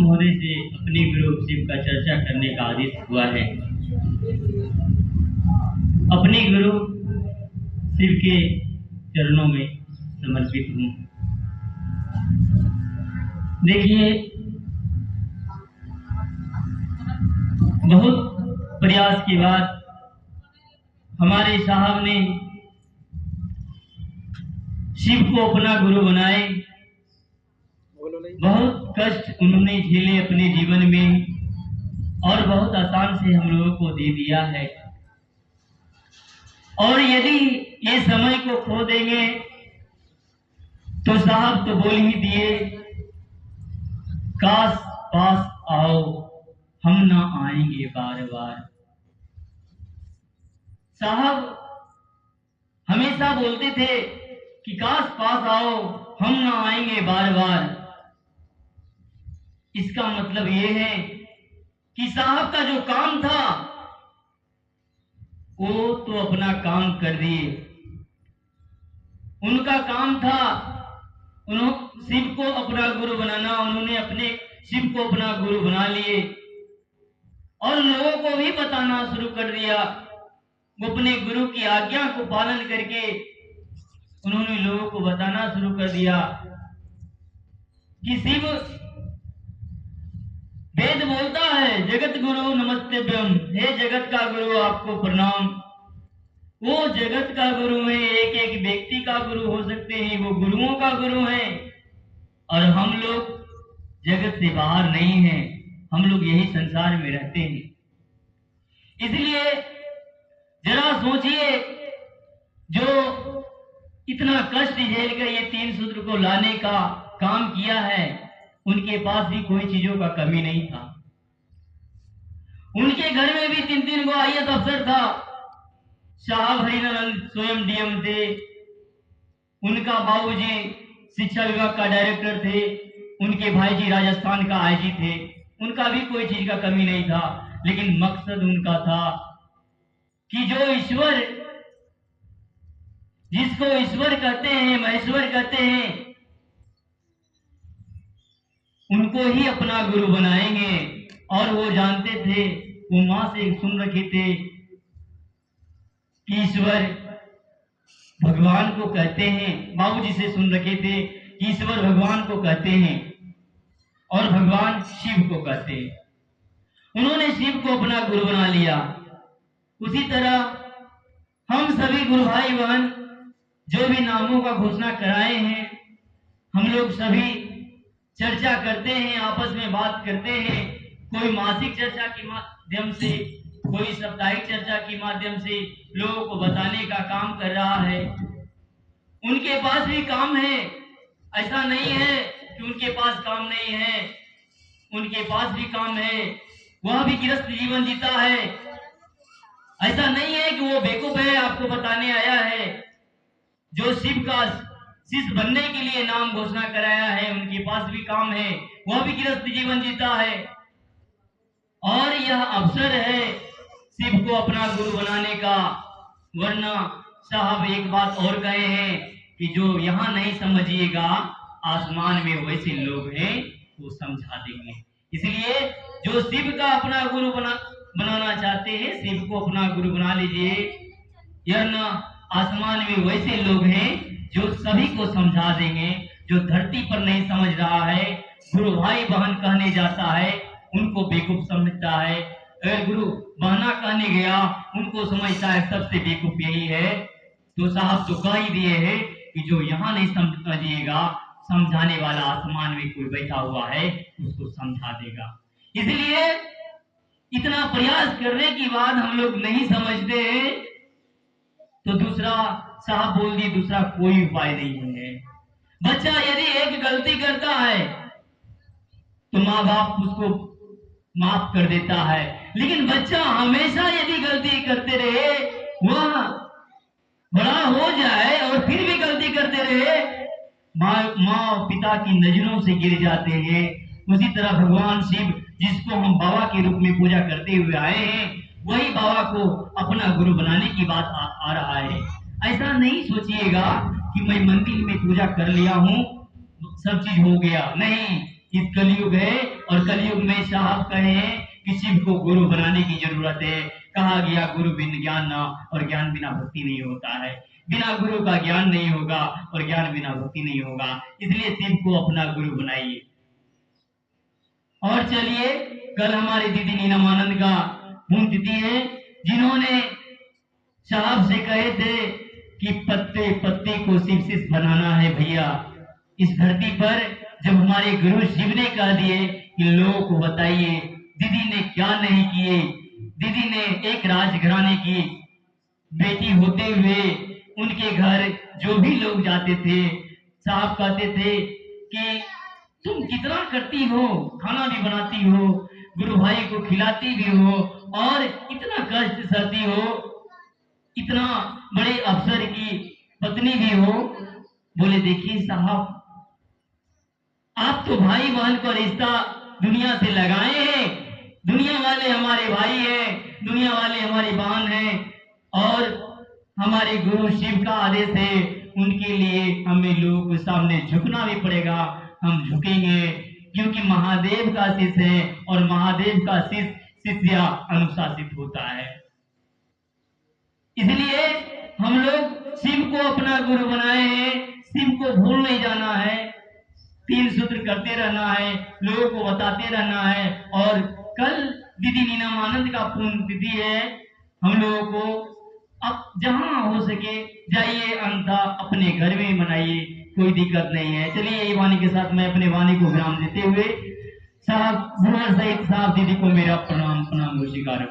महोदय से अपने गुरु शिव का चर्चा करने का आदेश हुआ है। अपने गुरु शिव के चरणों में समर्पित हूँ। देखिए, बहुत प्रयास के बाद हमारे साहब ने शिव को अपना गुरु बनाए। बहुत कष्ट उन्होंने झेले अपने जीवन में और बहुत आसान से हम लोगों को दे दिया है। और यदि ये समय को खो देंगे तो साहब तो बोल ही दिए, काश पास आओ हम ना आएंगे बार बार। साहब हमेशा बोलते थे कि काश पास आओ हम ना आएंगे बार बार। इसका मतलब ये है कि साहब का जो काम था वो तो अपना काम कर दिए। उनका काम था उन्होंने शिव को अपना गुरु बनाना, उन्होंने अपने शिव को अपना गुरु बना लिए और लोगों को भी बताना शुरू कर दिया। वो अपने गुरु की आज्ञा को पालन करके उन्होंने लोगों को बताना शुरू कर दिया कि शिव वेद बोलता है, जगत गुरु नमस्तेभ्यम, हे जगत का गुरु आपको प्रणाम। वो जगत का गुरु है, एक एक व्यक्ति का गुरु हो सकते हैं, वो गुरुओं का गुरु है। और हम लोग जगत से बाहर नहीं हैं, हम लोग यही संसार में रहते हैं। इसलिए जरा सोचिए, जो इतना कष्ट झेल कर ये 3 सूत्र को लाने का काम किया है, उनके पास भी कोई चीजों का कमी नहीं था। उनके घर में भी 3-3 गो IAS अफसर था। साहब हरिनानंद स्वयं DM थे, उनका बाबूजी शिक्षा विभाग का डायरेक्टर थे, उनके भाईजी राजस्थान का IG थे। उनका भी कोई चीज का कमी नहीं था, लेकिन मकसद उनका था कि जो ईश्वर, जिसको ईश्वर कहते हैं, महेश्वर कहते हैं, उनको ही अपना गुरु बनाएंगे। और वो जानते थे, वो मां से सुन रखे थे कि ईश्वर भगवान को कहते हैं, बाबूजी से सुन रखे थे कि ईश्वर भगवान को कहते हैं और भगवान शिव को कहते हैं। उन्होंने शिव को अपना गुरु बना लिया। उसी तरह हम सभी गुरु भाई बहन जो भी नामों का घोषणा कराए हैं, हम लोग सभी चर्चा करते हैं, आपस में बात करते हैं। कोई मासिक चर्चा के माध्यम से, कोई साप्ताहिक चर्चा के माध्यम से लोगों को बताने का काम कर रहा है। उनके पास भी काम है, ऐसा नहीं है कि उनके पास काम नहीं है, उनके पास भी काम है। वह भी गृहस्थ जीवन जीता है। ऐसा नहीं है कि वो बेवकूफ है, आपको बताने आया है। जो शिव का शिष्य बनने के लिए नाम घोषणा कराया है, उनके पास भी काम है, वह भी गृहस्थ जीवन जीता है। और यह अवसर है शिव को अपना गुरु बनाने का। वरना साहब एक बात और कहे हैं कि जो यहाँ नहीं समझिएगा, आसमान में वैसे लोग हैं वो समझा देंगे। इसलिए जो शिव का अपना गुरु बनाना चाहते हैं, शिव को अपना गुरु बना लीजिए। यह न आसमान में वैसे लोग हैं जो सभी को समझा देंगे। जो धरती पर नहीं समझ रहा है, गुरु भाई बहन कहने जाता है, उनको बेवकूफ समझता है। अगर गुरु बहना कहने गया, उनको समझता है सबसे बेवकूफ यही है। तो साहब तो कह ही दिए है कि जो यहाँ नहीं समझिएगा, समझाने वाला आसमान में कोई बैठा हुआ है, उसको समझा देगा। इसलिए इतना प्रयास करने के बाद हम लोग नहीं समझते हैं, तो दूसरा साहब बोल दिए, दूसरा कोई उपाय नहीं है। बच्चा यदि एक गलती करता है तो माँ बाप उसको माफ कर देता है, लेकिन बच्चा हमेशा यदि गलती करते रहे, वह बड़ा हो जाए और फिर भी गलती करते रहे, माँ पिता की नजरों से गिर जाते हैं। उसी तरह भगवान शिव, जिसको हम बाबा के रूप में पूजा करते हुए आए हैं, वही बाबा को अपना गुरु बनाने की बात आ रहा है। ऐसा नहीं सोचिएगा कि मैं मंदिर में पूजा कर लिया हूँ, सब चीज हो गया। नहीं, इस कलयुग है और कलयुग में साहब कहे हैं कि शिव को गुरु बनाने की जरूरत है। कहा गया गुरु बिन ज्ञान न, और ज्ञान बिना भक्ति नहीं होता है। बिना गुरु का ज्ञान नहीं होगा और ज्ञान बिना भक्ति नहीं होगा। इसलिए शिव को अपना गुरु बनाइए। और चलिए, कल हमारी दीदी नीलमानंद का पुण्यतिथि है, जिन्होंने साहब से कहे थे कि पत्ते पत्ते को शिव शिष्य बनाना है भैया। इस धरती पर जब हमारे गुरु शिव ने कह दिए कि लोगों को बताइए दीदी ने क्या नहीं किए। दीदी ने एक राजघराने की बेटी होते हुए उनके घर जो भी लोग जाते थे, साहब कहते थे कि तुम कितना करती हो, खाना भी बनाती हो, गुरु भाई को खिलाती भी हो और इतना कष्ट सहती हो, इतना बड़े अफसर की पत्नी भी हो। बोले देखिए साहब, आप तो भाई बहन का रिश्ता दुनिया से लगाए हैं। दुनिया वाले हमारे भाई हैं, दुनिया वाले हमारी बहन हैं, और हमारे गुरु शिव का आदेश है, उनके लिए हमें लोगों के सामने झुकना भी पड़ेगा। हम झुकेंगे क्योंकि महादेव का शिष्य है और महादेव का शिष्य अनुशासित होता है। इसलिए हम लोग शिव को अपना गुरु बनाए हैं। शिव को भूल नहीं जाना है, 3 सूत्र करते रहना है, लोगों को बताते रहना है। और कल दीदी नीलमानंद का पुण्यतिथि है। हम लोगों को अब जहां हो सके जाइए, अंधा अपने घर में मनाइए, कोई दिक्कत नहीं है। चलिए, यही वाणी के साथ मैं अपने वाणी को विराम देते हुए साहब सहित साहब दीदी को मेरा प्रणाम स्वीकार।